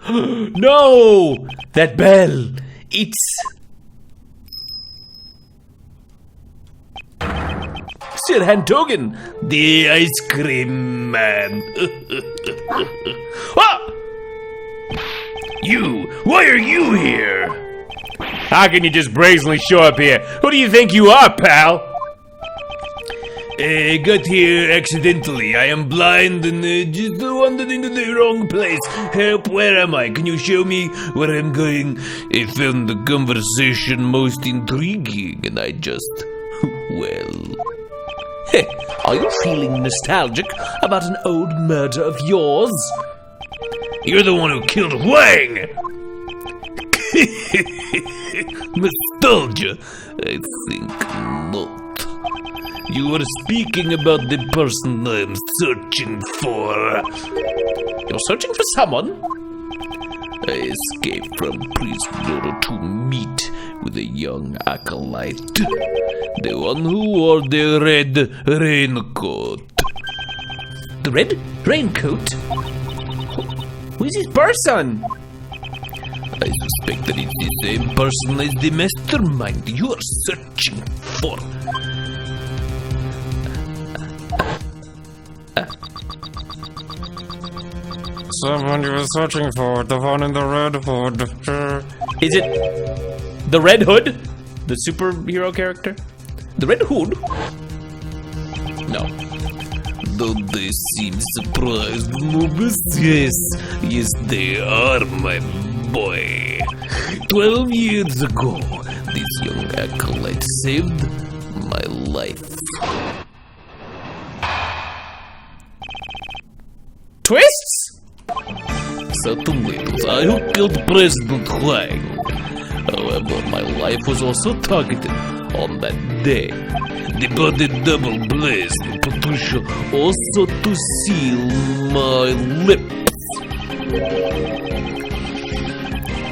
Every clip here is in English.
No! That bell! It's... Sir Hantogen, the ice cream man. Ah! You! Why are you here? How can you just brazenly show up here? Who do you think you are, pal? I got here accidentally. I am blind and just wandered into the wrong place. Help, where am I? Can you show me where I'm going? I found the conversation most intriguing and I just... well... Hey, are you feeling nostalgic about an old murder of yours? You're the one who killed Wang! Nostalgia? I think not. You are speaking about the person I'm searching for. You're searching for someone? I escaped from prison in order to meet with a young acolyte. The one who wore the red raincoat. The red raincoat? Who is this person? I suspect that it's the same person as the mastermind you are searching for. Someone you were searching for, the one in the red hood. Is it the Red Hood? The superhero character? The Red Hood? No. Don't they seem surprised, Mobus? Yes, they are, my boy. 12 years ago, this young acolyte saved my life. Twists? Certainly, it was I who killed President Huang. However, my life was also targeted on that day. The body double blazed, and Patricia also to seal my lips.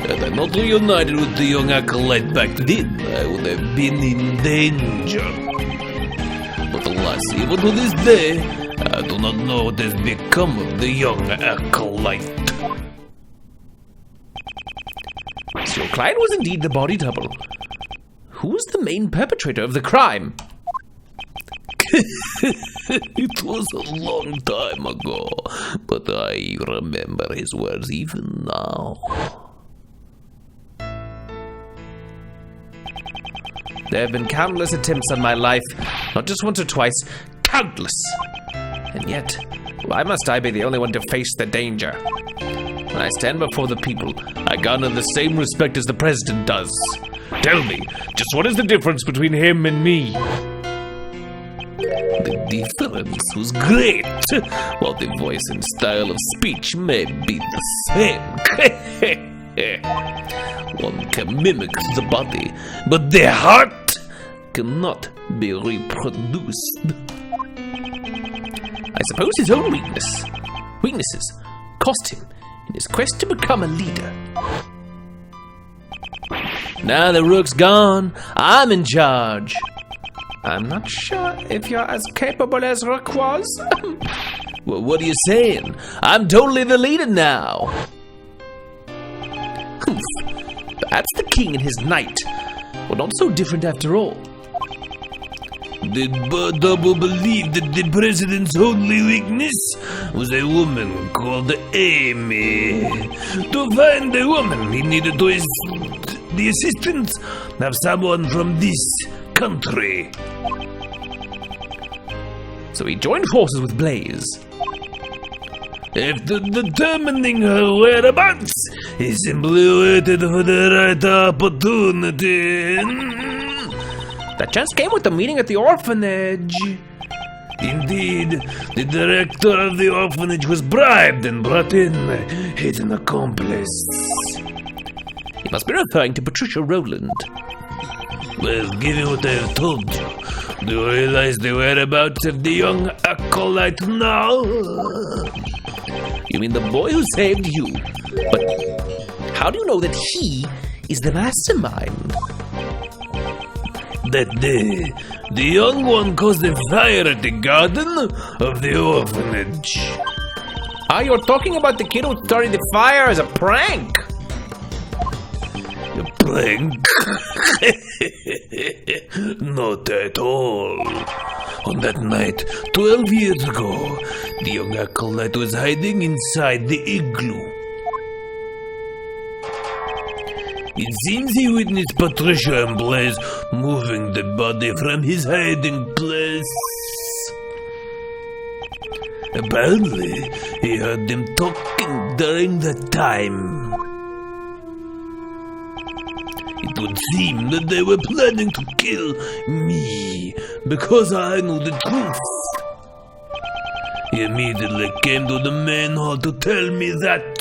Had I not reunited with the young acolyte back then, I would have been in danger. But alas, even to this day, I do not know what has become of the young acolyte. So your client was indeed the body double. Who was the main perpetrator of the crime? It was a long time ago, but I remember his words even now. There have been countless attempts on my life, not just once or twice, countless. And yet, why must I be the only one to face the danger? When I stand before the people, I garner the same respect as the president does. Tell me, just what is the difference between him and me? The difference was great, while the voice and style of speech may be the same. One can mimic the body, but the heart cannot be reproduced. I suppose his own weaknesses cost him in his quest to become a leader. Now the rook's gone, I'm in charge. I'm not sure if you're as capable as Rook was. Well, what are you saying? I'm totally the leader now. Perhaps the king and his knight were not so different after all. Did Double believe that the president's only weakness was a woman called Amy? To find a woman, he needed the assistance of someone from this country. So he joined forces with Blaze. After determining her whereabouts, he simply waited for the right opportunity. That chance came with the meeting at the orphanage. Indeed, the director of the orphanage was bribed and brought in a hidden accomplice. He must be referring to Patricia Rowland. Well, given what I have told you, do you realize the whereabouts of the young acolyte now? You mean the boy who saved you? But how do you know that he is the mastermind? That day, the young one caused a fire at the garden of the orphanage. Ah, you're talking about the kid who started the fire as a prank. A prank? Not at all. On that night, 12 years ago, the young acolyte was hiding inside the igloo. It seems he witnessed Patricia and Blaze moving the body from his hiding place. Apparently, he heard them talking during that time. It would seem that they were planning to kill me because I knew the truth. He immediately came to the main hall to tell me that.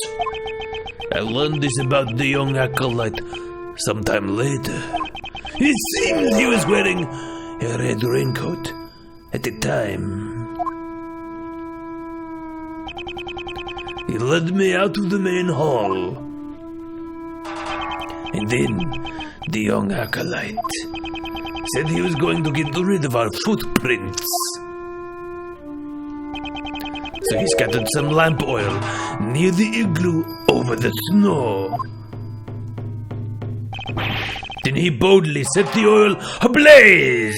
I learned this about the young acolyte sometime later. It seems he was wearing a red raincoat at the time. He led me out to the main hall. And then the young acolyte said he was going to get rid of our footprints. So he scattered some lamp oil near the igloo over the snow. Then he boldly set the oil ablaze.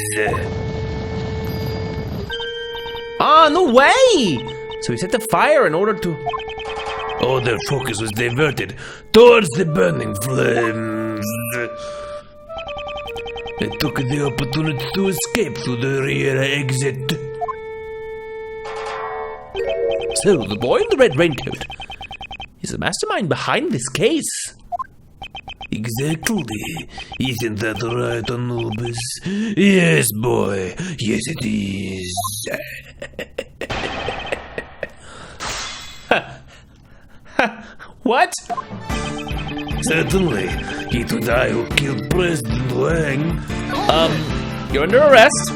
Ah, no way! So he set the fire in order to... All their focus was diverted towards the burning flames. They took the opportunity to escape through the rear exit. So, the boy in the red raincoat is the mastermind behind this case. Exactly. Isn't that right, Anubis? Yes, boy. Yes, it is. What? Certainly. It was I who killed President Wang. You're under arrest.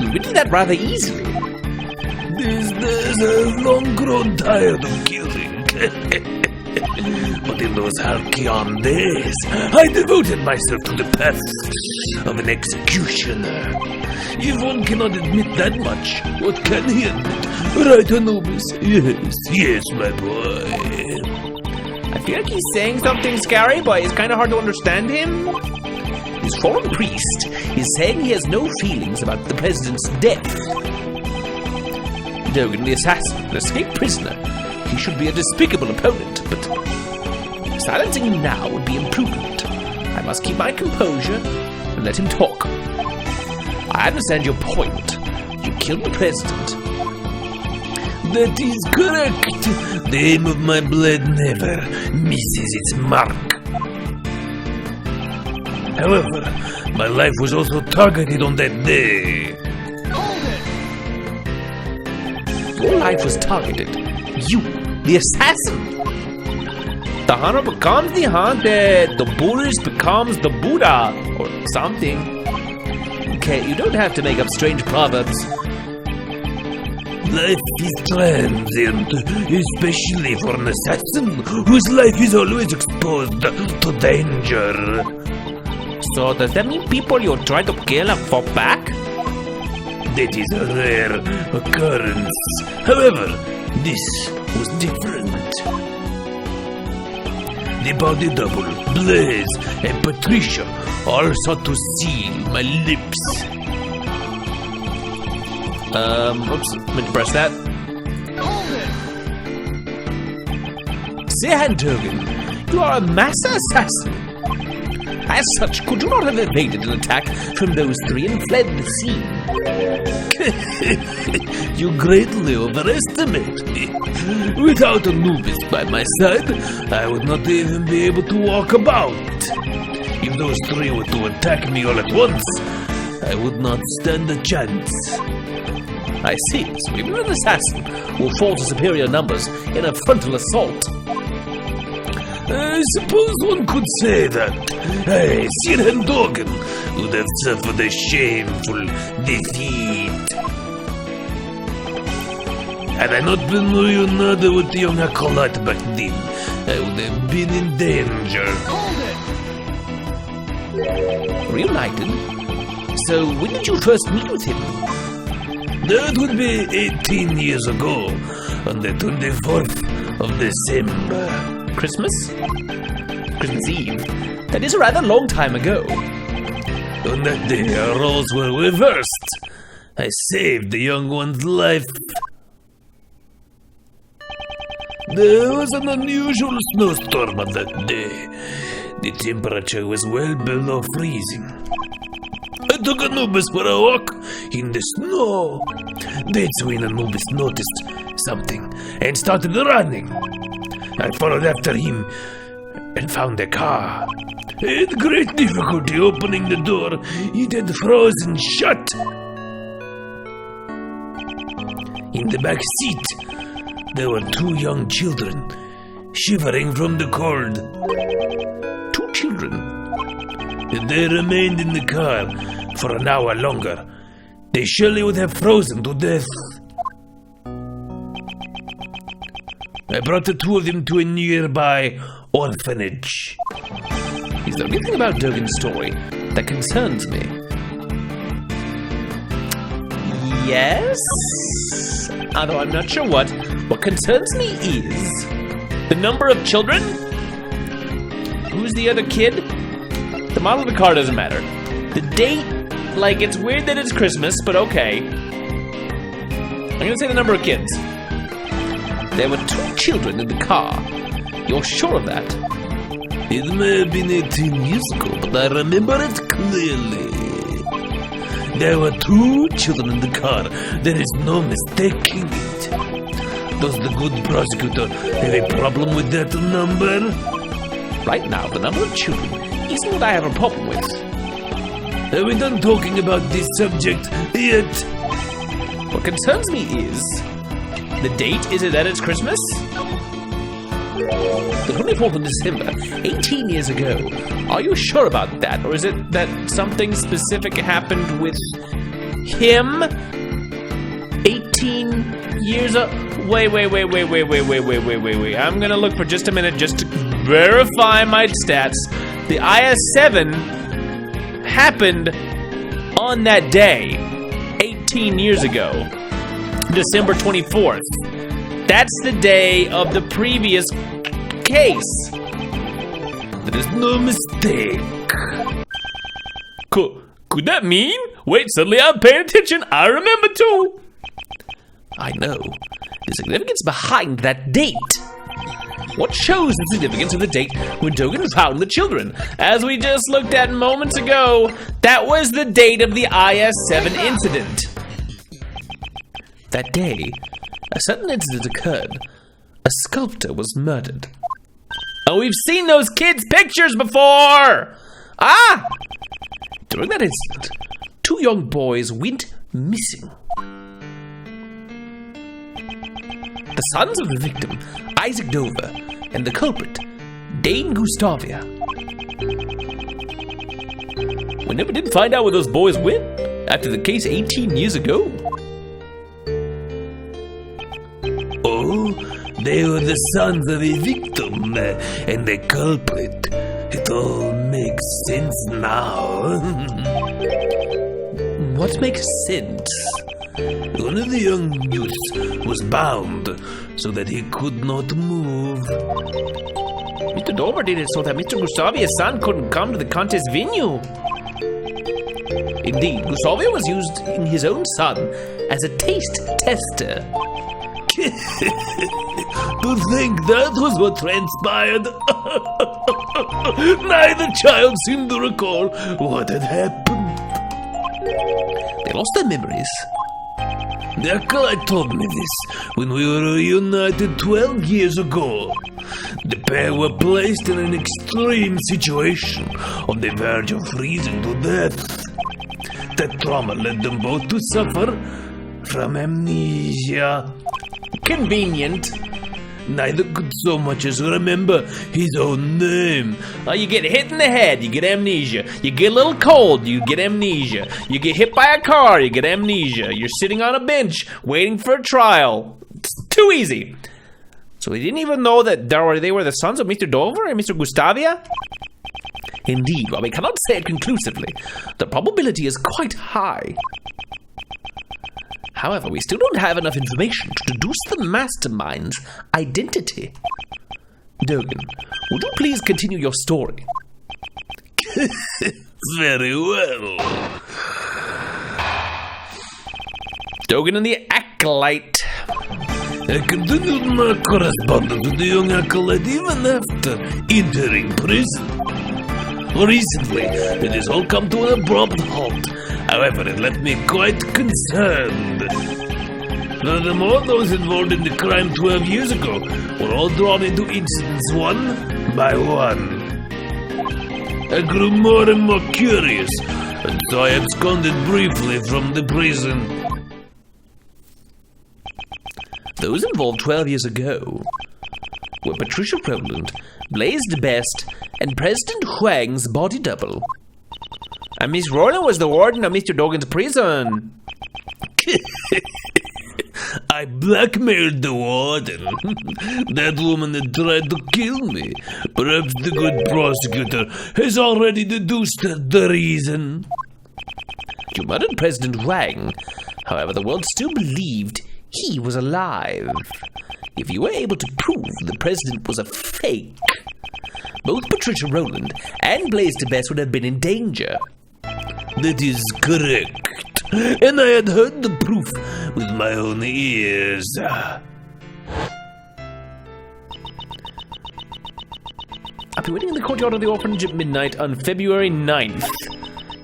You did that rather easily. These days I've long grown tired of killing. But in those Halcyon days, I devoted myself to the path of an executioner. If one cannot admit that much, what can he admit? Right, Anubis? Yes, yes, my boy. I feel like he's saying something scary, but it's kind of hard to understand him. His foreign priest is saying he has no feelings about the president's death. Dogan, the assassin, an escaped prisoner, he should be a despicable opponent, but silencing him now would be imprudent. I must keep my composure and let him talk. I understand your point. You killed the president. That is correct. The aim of my blade never misses its mark. However, my life was also targeted on that day. Your life was targeted. You, the assassin. The hunter becomes the hunted. The Buddhist becomes the Buddha. Or something. Okay, you don't have to make up strange proverbs. Life is transient, especially for an assassin whose life is always exposed to danger. So does that mean people you try to kill have fought back? That is a rare occurrence. However, this was different. The body double, Blaze, and Patricia all sought to seal my lips. Oops, meant to press that. Say, Dogan, you are a master assassin. As such, could you not have evaded an attack from those three and fled the scene? You greatly overestimate me. Without Anubis by my side, I would not even be able to walk about. If those three were to attack me all at once, I would not stand a chance. I see, so even an assassin will fall to superior numbers in a frontal assault. I suppose one could say that. I, Sir Dogan, would have suffered a shameful defeat. Had I not been reunited with the young acolyte back then, I would have been in danger. Reunited? So when did you first meet with him? That would be 18 years ago. on the 24th of December. Christmas? Christmas Eve? That is a rather long time ago. On that day, our roles were reversed. I saved the young one's life. There was an unusual snowstorm on that day. The temperature was well below freezing. I took Anubis for a walk in the snow. That's when Anubis noticed something and started running. I followed after him and found the car. I had great difficulty opening the door. It had frozen shut. In the back seat, there were 2 young children, shivering from the cold. 2 children? If they remained in the car for an hour longer, they surely would have frozen to death. I brought the 2 of them to a nearby orphanage. Is there anything about Dogen's story that concerns me? Yes? Although I'm not sure what. What concerns me is the number of children. Who's the other kid? The model of the car doesn't matter. The date, like, it's weird that it's Christmas, but okay. I'm gonna say the number of kids. There were 2 children in the car. You're sure of that? It may have been 18 years ago, but I remember it clearly. There were 2 children in the car. There is no mistaking it. Does the good prosecutor have a problem with that number? Right now, the number of children isn't what I have a problem with. Are we done talking about this subject yet? What concerns me is the date. Is it that it's Christmas? The 24th of December, 18 years ago. Are you sure about that? Or is it that something specific happened with him 18 years ago? Wait. I'm gonna look for just a minute just to verify my stats. The IS-7 happened on that day, 18 years ago, December 24th. That's the day of the previous case. There's no mistake. Could that mean? Wait, suddenly I'm paying attention. I remember too. I know the significance behind that date. What shows the significance of the date when Dogen found the children? As we just looked at moments ago, that was the date of the IS-7 incident. That day, a sudden incident occurred. A sculptor was murdered. Oh, we've seen those kids' pictures before! Ah! During that incident, 2 young boys went missing. The sons of the victim, Isaac Dover, and the culprit, Dane Gustavia. We never did find out where those boys went after the case 18 years ago. Oh, they were the sons of a victim and the culprit. It all makes sense now. What makes sense? One of the young youths was bound so that he could not move. Mr. Dover did it so that Mr. Gustavia's son couldn't come to the contest venue. Indeed, Gustavia was used in his own son as a taste tester. To think that was what transpired. Neither child seemed to recall what had happened. They lost their memories. The acolyte told me this when we were reunited 12 years ago. The pair were placed in an extreme situation on the verge of freezing to death. That trauma led them both to suffer from amnesia. Convenient. Neither could so much as remember his own name. You get hit in the head, you get amnesia. You get a little cold, you get amnesia. You get hit by a car, you get amnesia. You're sitting on a bench waiting for a trial. It's too easy. So they didn't even know that they were the sons of Mr. Dover and Mr. Gustavia? Indeed, while we cannot say it conclusively, the probability is quite high. However, we still don't have enough information to deduce the mastermind's identity. Dogan, would you please continue your story? Very well. Dogan and the Acolyte. I continued my correspondence with the young acolyte even after entering prison. Recently, it has all come to an abrupt halt. However, it left me quite concerned. Furthermore, those involved in the crime 12 years ago were all drawn into incidents one by one. I grew more and more curious, and so I absconded briefly from the prison. Those involved 12 years ago were Patricia Rowland, Blaze the Best, and President Huang's body double. And Miss Rowland was the warden of Mr. Dogan's prison. I blackmailed the warden. That woman had tried to kill me. Perhaps the good prosecutor has already deduced the reason. You murdered President Huang. However, the world still believed he was alive. If you were able to prove the president was a fake, both Patricia Rowland and Blaze the Best would have been in danger. That is correct. And I had heard the proof with my own ears. I'll be waiting in the courtyard of the orphanage at midnight on February 9th.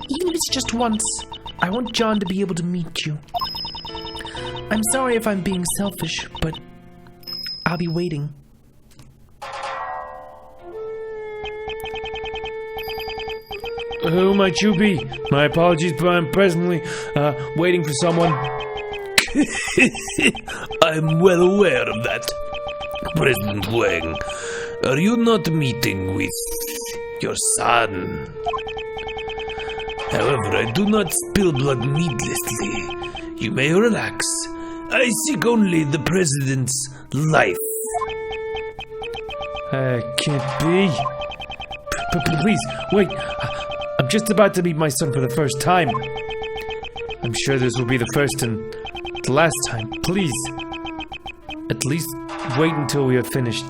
Even if it's just once, I want John to be able to meet you. I'm sorry if I'm being selfish, but I'll be waiting. Who might you be? My apologies, but I'm presently waiting for someone. I'm well aware of that. President Wang, are you not meeting with your son? However, I do not spill blood needlessly. You may relax. I seek only the president's life. Can't be. Please, wait. I'm just about to meet my son for the first time. I'm sure this will be the first and the last time. Please, at least wait until we are finished.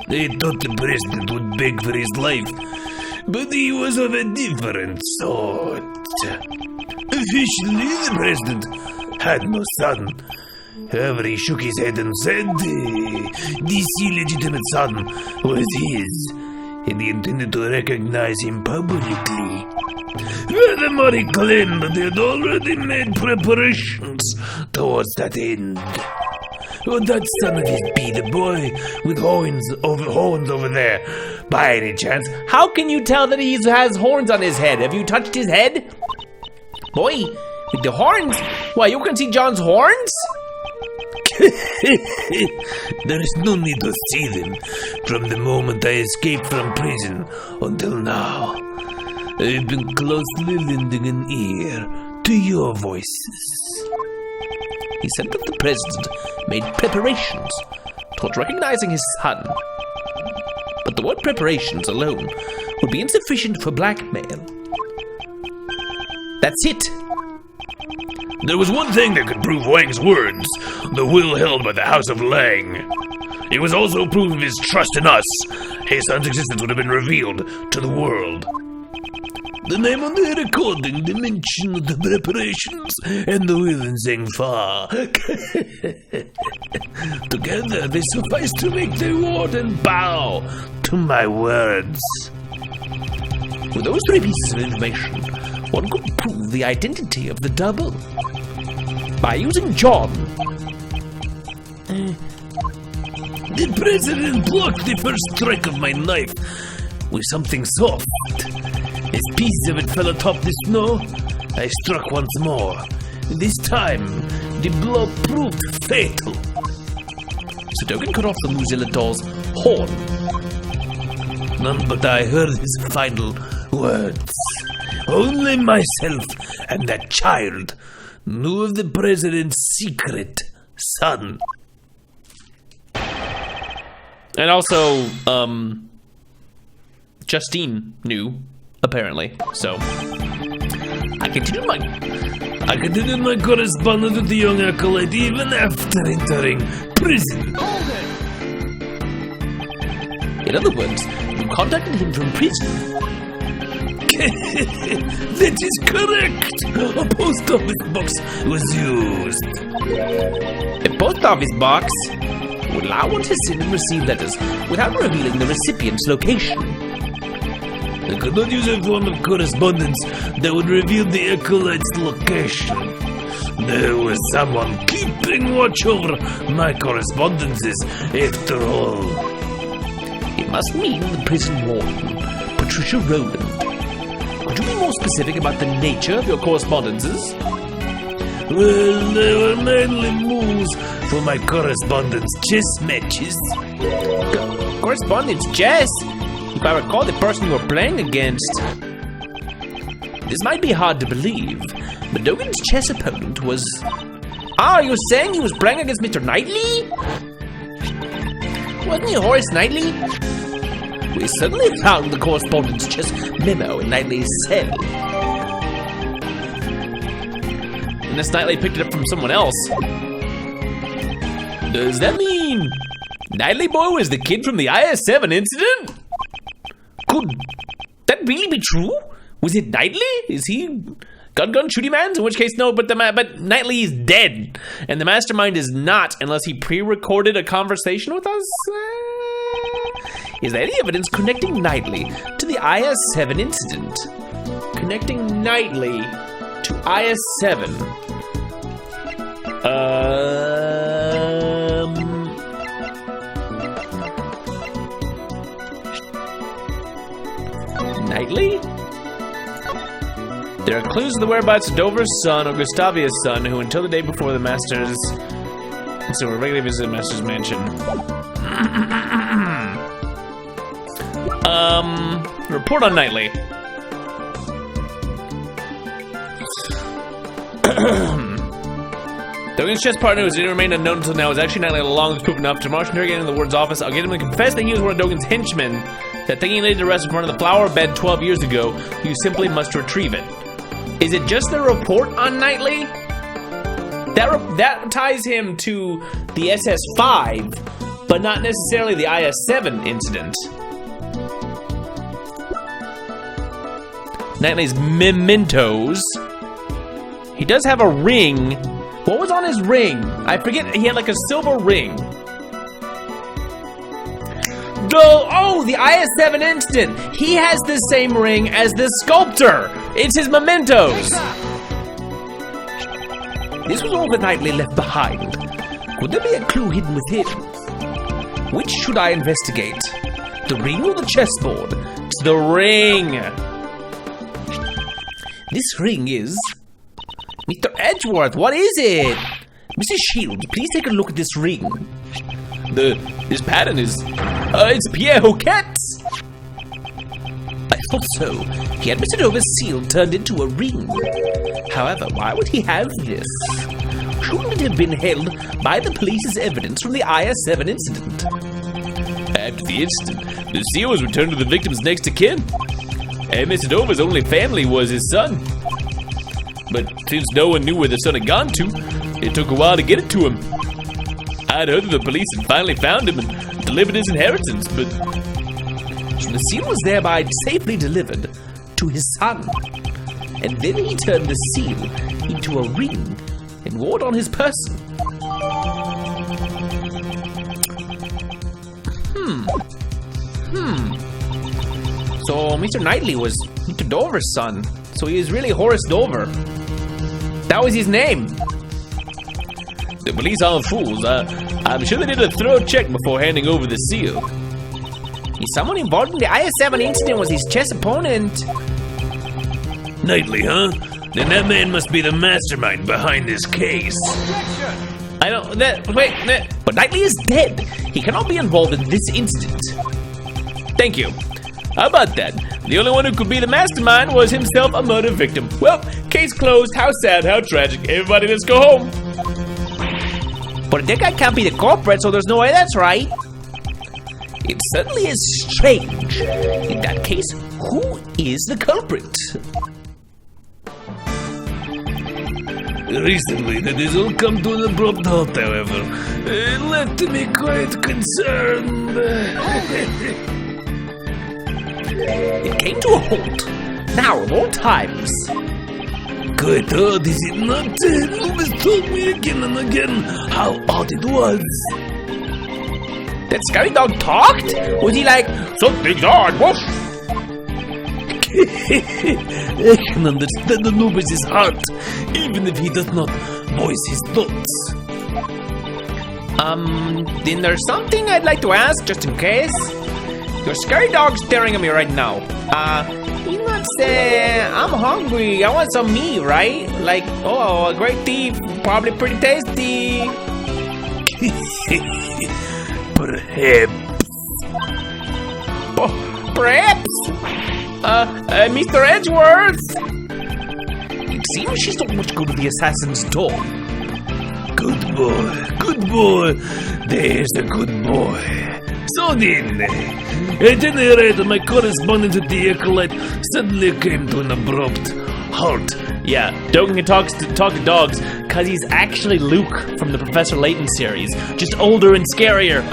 They thought the president would beg for his life, but he was of a different sort. Officially, the president had no son. However, he shook his head and said this illegitimate son was his, and he intended to recognize him publicly. Furthermore, he claimed that they had already made preparations towards that end. Would that son of his be the boy with horns over there, by any chance? How can you tell that he has horns on his head? Have you touched his head? Boy, with the horns? Why, you can see John's horns? There is no need to see them. From the moment I escaped from prison until now, I've been closely lending an ear to your voices. He said that the president made preparations towards recognizing his son. But the word preparations alone would be insufficient for blackmail. That's it. There was one thing that could prove Wang's words, the will held by the House of Lang. It was also proof of his trust in us. His son's existence would have been revealed to the world. The name on the recording, the mention of the preparations, and the will in Zhengfa. Together they suffice to make the warden bow to my words. With those three pieces of information, one could prove the identity of the double. By using John. The president blocked the first strike of my knife with something soft. As pieces of it fell atop the snow, I struck once more. This time, the blow proved fatal. So Dogan cut off the Muzilla doll's horn. None but I heard his final words. Only myself and that child knew of the president's secret son. And also, Justine knew, apparently. So, I continued I continued my correspondence with the young acolyte even after entering prison. In other words, you contacted him from prison. That is correct. A post office box was used. A post office box would allow one to send and receive letters without revealing the recipient's location. I could not use a form of correspondence that would reveal the acolyte's location. There was someone keeping watch over my correspondences, after all. It must mean the prison warden, Patricia Rowland. Could you be more specific about the nature of your correspondences? Well, they were mainly moves for my correspondence chess matches. Correspondence chess? If I recall the person you were playing against. This might be hard to believe, but Dogan's chess opponent was... Ah, you're saying he was playing against Mr. Knightley? Wasn't he Horace Knightley? We suddenly found the correspondence chess memo in Knightley's cell. Unless Knightley picked it up from someone else. Does that mean Knightley boy was the kid from the IS-7 incident? Could that really be true? Was it Knightley? Is he gun shooty man? In which case, no. But Knightley is dead, and the mastermind is not, unless he pre-recorded a conversation with us. Is there any evidence connecting Knightley to the IS-7 incident? Connecting Knightley to IS-7. Knightley? There are clues to the whereabouts of Dover's son or Gustavia's son, who until the day before the Masters... So we regularly visit the Master's mansion. Report on Knightley. Dogan's chess partner, who has remained unknown until now, is actually Knightley all along. Is proof enough. Tomorrow, interrogating in the Ward's office, I'll get him to confess that he was one of Dogan's henchmen. That thing he laid to rest in front of the flower bed 12 years ago. You simply must retrieve it. Is it just the report on Knightley? That ties him to the SS-5, but not necessarily the IS-7 incident. Knightley's mementos. He does have a ring. What was on his ring? I forget. He had like a silver ring. Oh, the IS-7 incident. He has the same ring as the sculptor. It's his mementos. This was all that Knightley left behind. Could there be a clue hidden within? Which should I investigate? The ring or the chessboard? It's the ring. This ring is... Mr. Edgeworth, what is it? Mrs. Shields, please take a look at this ring. This pattern is... it's Pierre Hoquet's! I thought so. He had Mr. Dover's seal turned into a ring. However, why would he have this? Shouldn't it have been held by the police as evidence from the IS-7 incident? After the incident, the seal was returned to the victim's next of kin. And Mr. Dover's only family was his son. But since no one knew where the son had gone to, it took a while to get it to him. I'd heard that the police had finally found him and delivered his inheritance, but the seal was thereby safely delivered to his son. And then he turned the seal into a ring and wore it on his person. So Mr. Knightley was Mr. Dover's son. So he was really Horace Dover. That was his name. The police aren't fools. I'm sure they did a thorough check before handing over the seal. Is someone involved in the IS-7 incident was his chess opponent? Knightley, huh? Then that man must be the mastermind behind this case. I don't... But Knightley is dead. He cannot be involved in this incident. Thank you. How about that? The only one who could be the mastermind was himself a murder victim. Well, case closed. How sad, how tragic. Everybody, let's go home. But that guy can't be the culprit, so there's no way that's right. It certainly is strange. In that case, who is the culprit? Recently, that has all come to an abrupt halt, however. Left me quite concerned. It came to a halt. Now of all times. Quite odd, is it not? Loomis told me again and again how odd it was. That scary dog talked? Was he like, something's odd, woof? I can understand Anubis' heart, even if he does not voice his thoughts. Then there's something I'd like to ask, just in case. Your scary dog's staring at me right now. He's not saying, I'm hungry, I want some meat, right? Like, oh, a great thief, probably pretty tasty. Perhaps. Perhaps? Mr. Edgeworth? It seems she's not much good at the assassin's door. Good boy, there's a good boy. So then, at any rate, my correspondence with the Acolyte suddenly came to an abrupt halt. Yeah, Dogen can talk to dogs because he's actually Luke from the Professor Layton series, just older and scarier.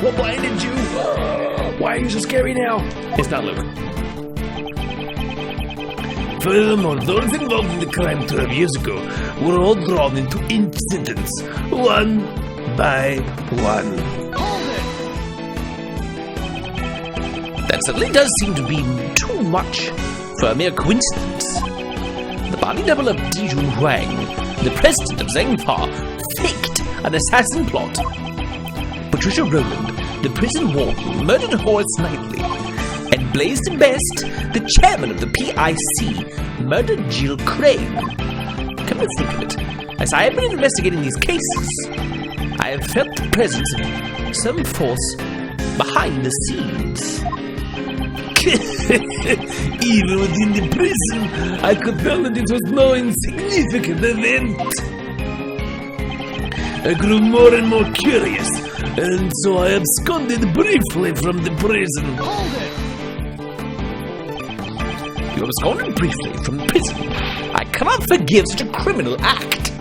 What blinded you? Why are you so scary now? It's not Luke. Furthermore, those involved in the crime 12 years ago were all drawn into sentence, one by one. That certainly does seem to be too much for a mere coincidence. The body double of Dijun Huang, the president of Zhengfa, faked an assassin plot. Patricia Rowland, the prison warden, murdered Horace Knightley. And Blaisdon Best, the chairman of the PIC, murdered Jill Crane. Come to think of it, as I have been investigating these cases, I have felt the presence of some force behind the scenes. Even within the prison, I could tell that it was no insignificant event. I grew more and more curious, and so I absconded briefly from the prison. You absconded briefly from the prison. I cannot forgive such a criminal act.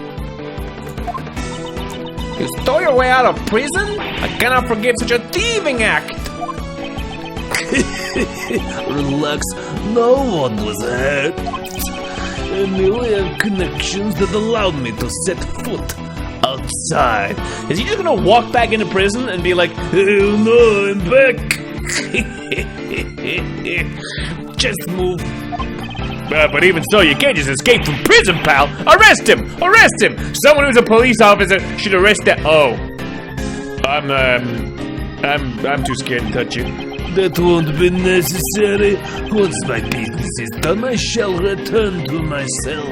You stole your way out of prison? I cannot forgive such a thieving act. Relax, no one was hurt. I merely have connections that allowed me to set foot outside. Is he just gonna walk back into prison and be like, Oh no, I'm back. just move? But even so, you can't just escape from prison, pal. Arrest him! Arrest him! Someone who's a police officer should arrest that. Oh, I'm too scared to touch you. That won't be necessary. Once my business is done, I shall return to my cell.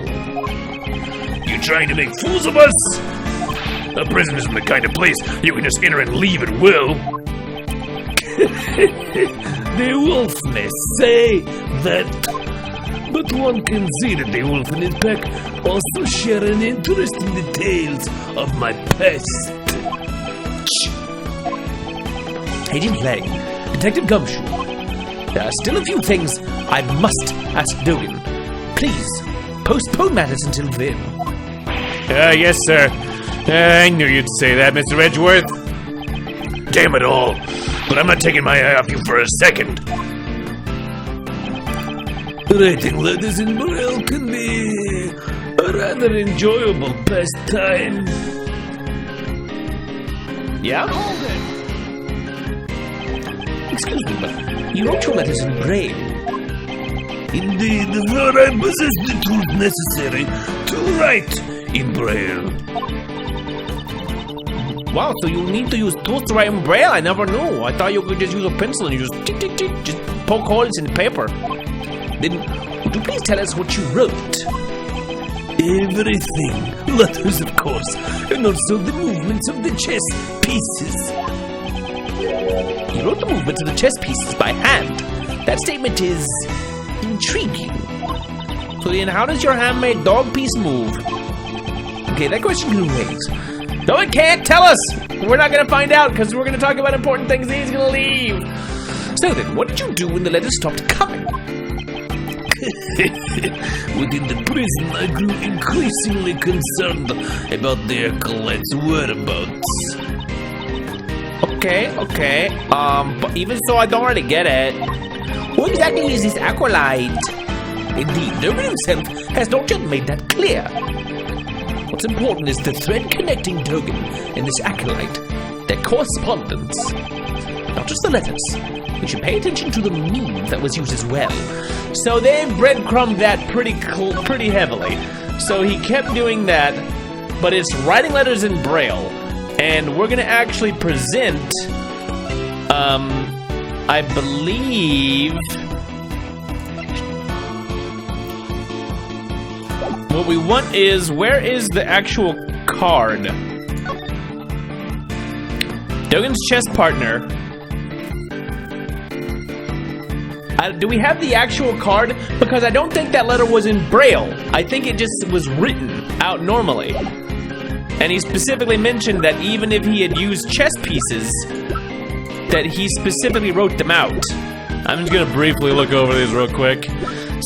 You trying to make fools of us? A prison isn't the kind of place you can just enter and leave at will. The wolf may say that, but one can see that the wolf and his pack also share an interest in the tales of my past. Agent Lang, Detective Gumshoe, there are still a few things I must ask Dogen. Please, postpone matters until then. Yes, sir. I knew you'd say that, Mr. Edgeworth. Damn it all. But I'm not taking my eye off you for a second. Writing letters in Braille can be a rather enjoyable pastime. Yeah? Excuse me, but you wrote your letters in Braille. Indeed, for I possess the tools necessary to write in Braille. Wow, so you need to use tools to write in Braille? I never knew. I thought you could just use a pencil and you just tick, tick, tick, just poke holes in the paper. Then, would you please tell us what you wrote? Everything. Letters, of course, and also the movements of the chess pieces. You wrote the movements of the chess pieces by hand. That statement is intriguing. So then how does your handmade dog piece move? Okay, that question can wait. No, it can't tell us! We're not gonna find out because we're gonna talk about important things and he's gonna leave. So then, what did you do when the letters stopped coming? Within the prison, I grew increasingly concerned about the acolyte's whereabouts. Okay. But even so, I don't really get it. Who exactly is this acolyte? Indeed, Dogan himself has not yet made that clear. What's important is the thread connecting Dogan and this acolyte, their correspondence. Not just the letters. We should pay attention to the meme that was used as well. So they breadcrumbed that pretty heavily. So he kept doing that, but it's writing letters in Braille. And we're gonna actually present, I believe, what we want is, where is the actual card? Dogan's chess partner. Do we have the actual card? Because I don't think that letter was in Braille. I think it just was written out normally. And he specifically mentioned that even if he had used chess pieces, that he specifically wrote them out. I'm just gonna briefly look over these real quick.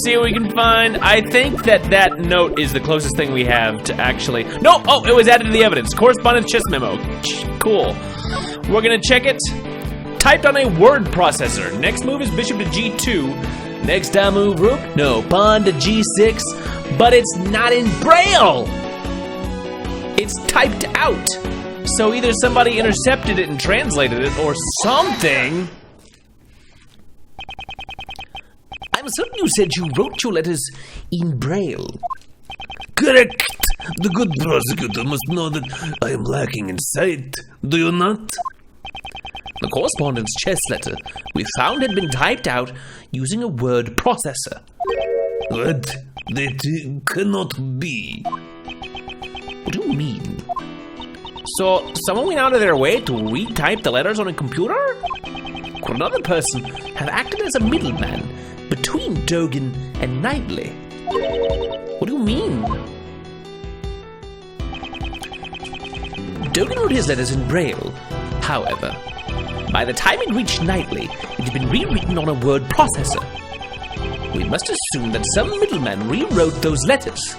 See what we can find. I think that note is the closest thing we have to actually... No! Oh, it was added to the evidence. Correspondence chess memo. Cool. We're gonna check it. Typed on a word processor. Next move is bishop to g2. Next time move rook. No, pawn to g6. But it's not in Braille! It's typed out. So either somebody intercepted it and translated it or something. I'm certain you said you wrote your letters in Braille. Correct. The good prosecutor must know that I am lacking in sight. Do you not? The correspondence chess letter we found had been typed out using a word processor. What? That cannot be. What do you mean? So, someone went out of their way to retype the letters on a computer? Could another person have acted as a middleman between Dogan and Knightley? What do you mean? Dogan wrote his letters in Braille. However, by the time it reached Knightley, it had been rewritten on a word processor. We must assume that some middleman rewrote those letters.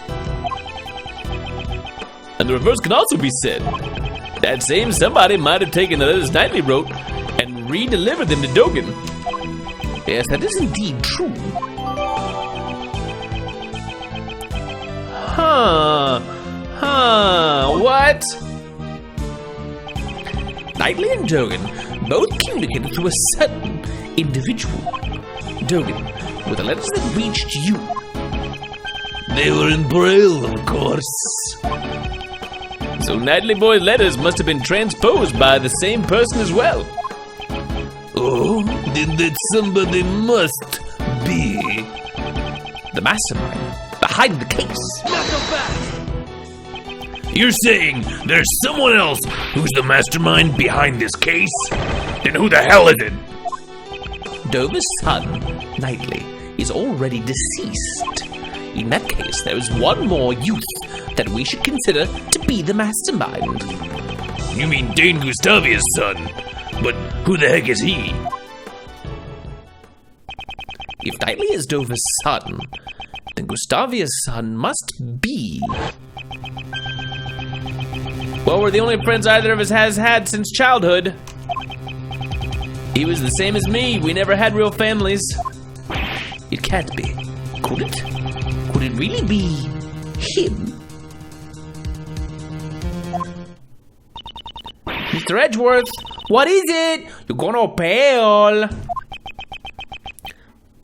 And the reverse can also be said. That same somebody might have taken the letters Knightley wrote and re-delivered them to Dogan. Yes, that is indeed true. What? Knightley and Dogan both communicated through a certain individual. Dogan, with the letters that reached you. They were in Braille, of course. So Knightley Boy's letters must have been transposed by the same person as well. Oh, then that somebody must be the mastermind behind the case. Not so fast! You're saying there's someone else who's the mastermind behind this case? Then who the hell is it? Dover's son, Knightley, is already deceased. In that case, there is one more youth that we should consider to be the mastermind. You mean Dane Gustavia's son? But who the heck is he? If Knightley is Dover's son, then Gustavia's son must be... Well, we're the only friends either of us has had since childhood. He was the same as me. We never had real families. It can't be. Could it? Could it really be him? Mr. Edgeworth, what is it? You're gonna pale.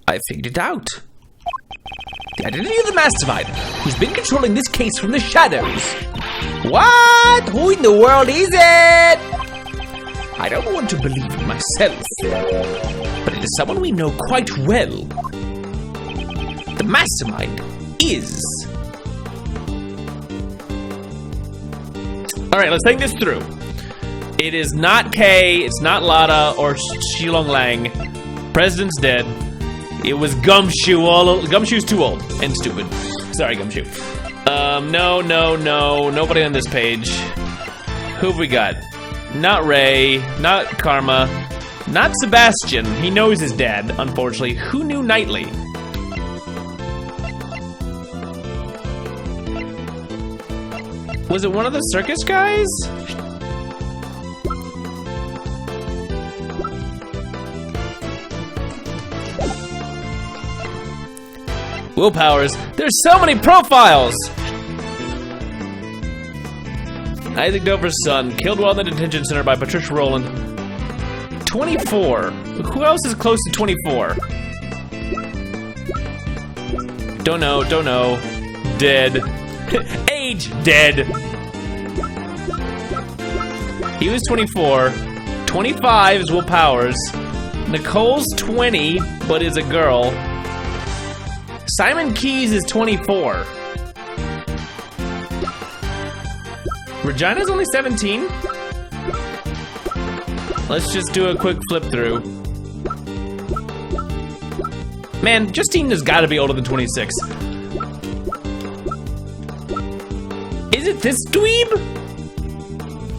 I figured it out. The identity of the mastermind who's been controlling this case from the shadows. What? Who in the world is it? I don't want to believe it myself, but it is someone we know quite well. The mastermind is... Alright, let's think this through. It is not Kay, it's not Lada or Shilong Lang. President's dead. It was Gumshoe. Gumshoe's too old and stupid. Sorry, Gumshoe. No. Nobody on this page. Who have we got? Not Ray. Not Karma. Not Sebastian. He knows his dad, unfortunately. Who knew Knightley? Was it one of the circus guys? Willpowers. There's so many profiles! Isaac Dover's son, killed while in the detention center by Patricia Rowland. 24. Who else is close to 24? Don't know, don't know. Dead. Age, dead. He was 24. 25 is Will Powers. Nicole's 20, but is a girl. Simon Keys is 24. Regina's only 17? Let's just do a quick flip through. Man, Justine has gotta be older than 26. Is it this dweeb?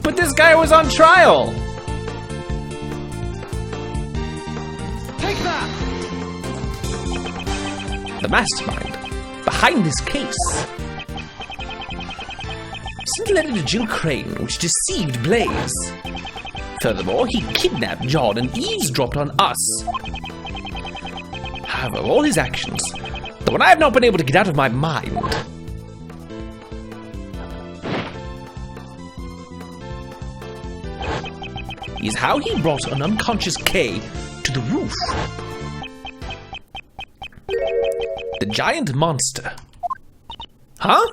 But this guy was on trial. Take that! The mastermind behind this case. Sent a letter to Jill Crane, which deceived Blaze. Furthermore, he kidnapped John and eavesdropped on us. However, all his actions, the one I have not been able to get out of my mind, is how he brought an unconscious Kay to the roof. The giant monster. Huh?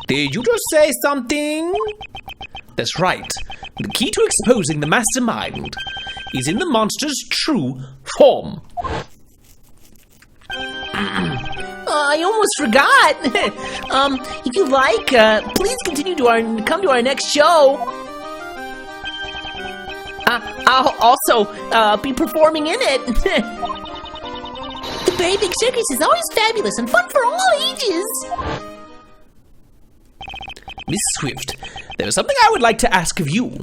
Did you just say something? That's right. The key to exposing the mastermind is in the monster's true form. I almost forgot. If you like, please continue to come to our next show. I'll also be performing in it. The Very Big Circus is always fabulous and fun for all ages. Miss Swift, there is something I would like to ask of you.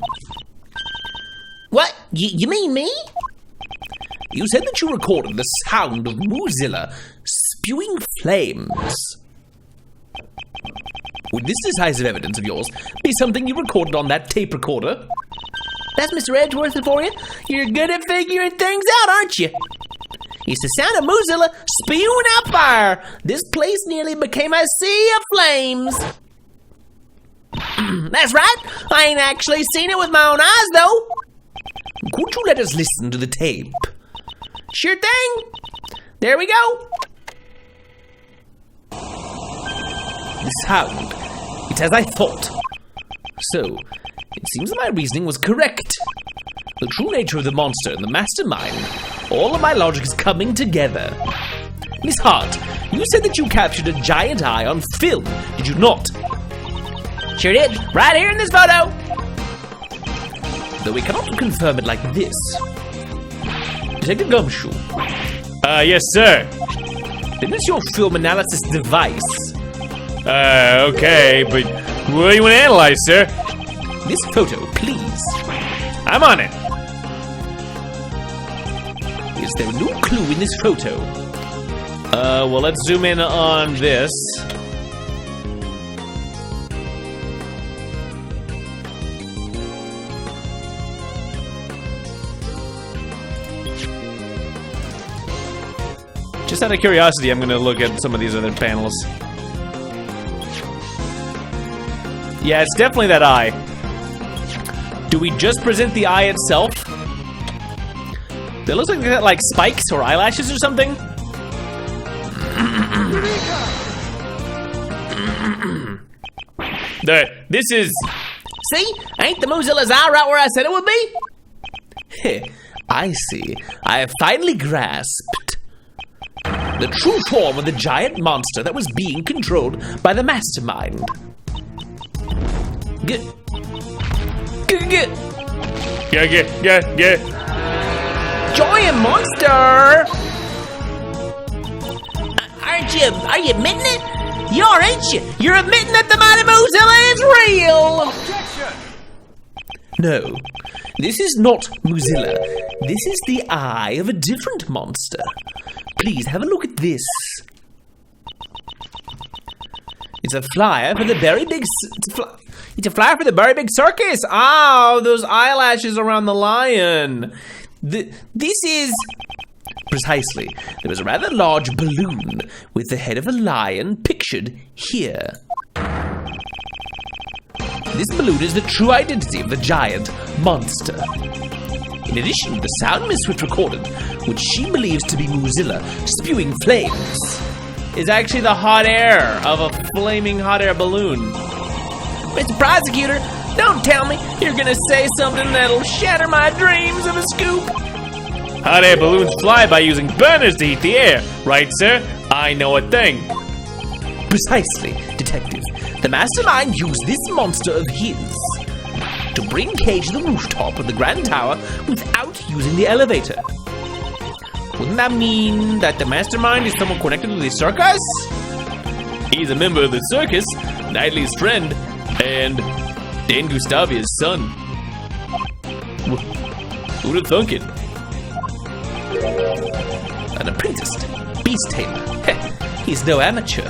What? You mean me? You said that you recorded the sound of Moozilla spewing flames. Would this decisive evidence of yours be something you recorded on that tape recorder? That's Mr. Edgeworth for you. You're good at figuring things out, aren't you? It's the sound of Moozilla spewing out fire. This place nearly became a sea of flames. That's right. I ain't actually seen it with my own eyes, though. Could you let us listen to the tape? Sure thing. There we go. The sound. It's as I thought. So, it seems that my reasoning was correct. The true nature of the monster and the mastermind. All of my logic is coming together. Miss Hart, you said that you captured a giant eye on film, did you not? Sure did. Right here in this photo. Though we cannot confirm it like this. Detective Gumshoe. Yes, sir. Then it's your film analysis device. Okay, but what do you want to analyze, sir? This photo, please. I'm on it. Is there no clue in this photo? Well, let's zoom in on this. Just out of curiosity, I'm gonna look at some of these other panels. Yeah, it's definitely that eye. Do we just present the eye itself? It looks like they got like spikes or eyelashes or something. This is... See? Ain't the Moozilla's eye right where I said it would be? I see. I have finally grasped the true form of the giant monster that was being controlled by the mastermind. Get. Giant monster! Are you admitting it? You are, ain't you? You're admitting that the mighty Moozilla is real! No, this is not Moozilla. This is the eye of a different monster. Please have a look at this. It's a flyer for the very big... It's a flyer for the Berry Big Circus. Oh, those eyelashes around the lion. This is... Precisely. There is a rather large balloon with the head of a lion pictured here. This balloon is the true identity of the giant monster. In addition, the sound Miss Swift recorded, which she believes to be Mozilla spewing flames, is actually the hot air of a flaming hot air balloon. Mr. Prosecutor, don't tell me you're gonna say something that'll shatter my dreams of a scoop. Hot air balloons fly by using burners to heat the air, right, sir? I know a thing. Precisely, Detective. The mastermind used this monster of his to bring Kay to the rooftop of the Grand Tower without using the elevator. Wouldn't that mean that the mastermind is someone connected to the circus? He's a member of the circus, Knightley's friend, and Dan Gustavia's son. Who'd have thunk it? An apprenticed beast tamer. Heh, he's no amateur.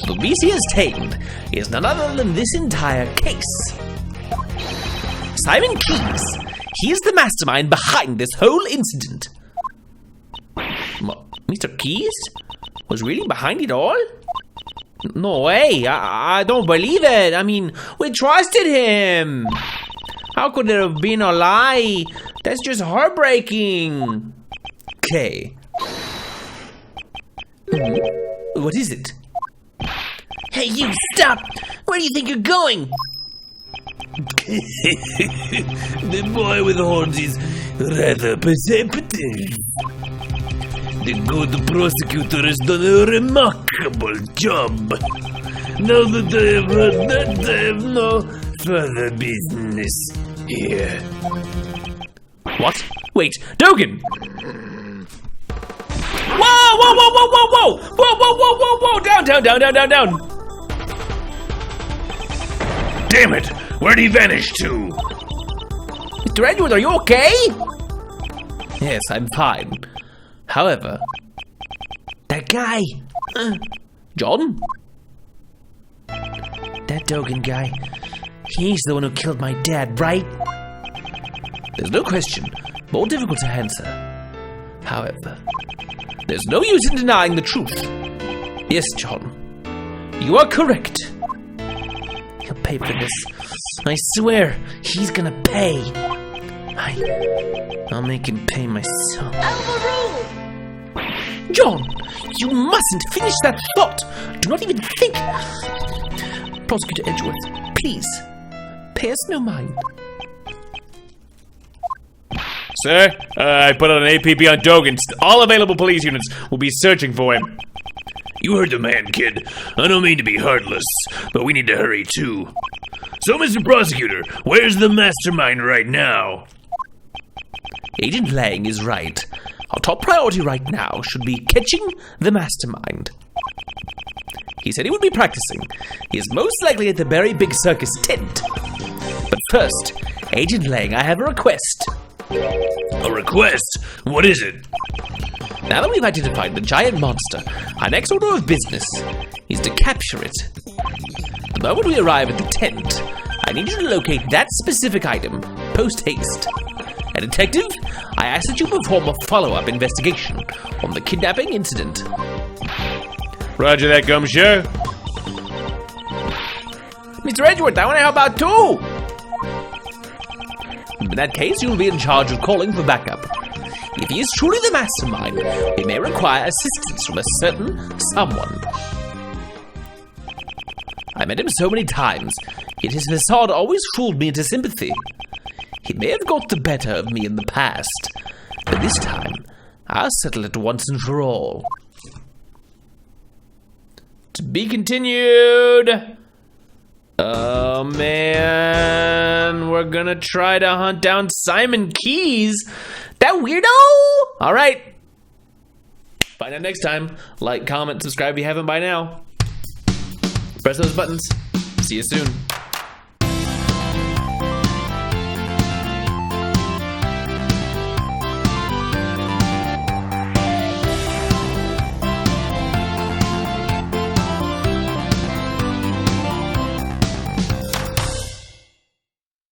The beast he has tamed is none other than this entire case. Simon Keys. He is the mastermind behind this whole incident. Mr. Keys was really behind it all? No way, I don't believe it. I mean, we trusted him. How could it have been a lie? That's just heartbreaking. Okay. What is it? Hey, you, stop! Where do you think you're going? The boy with horns is rather perceptive. The good prosecutor has done a remarkable job. Now that I have heard that, I have no further business here. What? Wait, Dogan! Whoa, whoa, whoa, whoa, whoa, whoa! Whoa, whoa, whoa, whoa, whoa! Down, down, down, down, down, down! Damn it! Where'd he vanish to? Mr. Edward, are you okay? Yes, I'm fine. However, that guy, John? That Dogan guy, he's the one who killed my dad, right? There's no question, more difficult to answer. However, there's no use in denying the truth. Yes, John, you are correct. He'll pay for this. I swear, he's gonna pay. I'll make him pay myself. John, you mustn't finish that thought. Do not even think. Prosecutor Edgeworth, please, pay us no mind. Sir, I put out an APB on Dogan. All available police units will be searching for him. You heard the man, kid. I don't mean to be heartless, but we need to hurry too. So, Mr. Prosecutor, where's the mastermind right now? Agent Lang is right. Our top priority right now should be catching the mastermind. He said he would be practicing. He is most likely at the Berry Big Circus tent. But first, Agent Lang, I have a request. A request? What is it? Now that we've identified the giant monster, our next order of business is to capture it. The moment we arrive at the tent, I need you to locate that specific item, post-haste. And Detective, I ask that you perform a follow-up investigation on the kidnapping incident. Roger that, Gumshoe. Mr. Edgeworth, I want to help out too! In that case, you'll be in charge of calling for backup. If he is truly the mastermind, he may require assistance from a certain someone. I met him so many times, yet his facade always fooled me into sympathy. He may have got the better of me in the past, but this time, I'll settle it once and for all. To be continued! Oh man, we're gonna try to hunt down Simon Keys. That weirdo! Alright. Find out next time. Like, comment, subscribe if you haven't by now. Press those buttons. See you soon.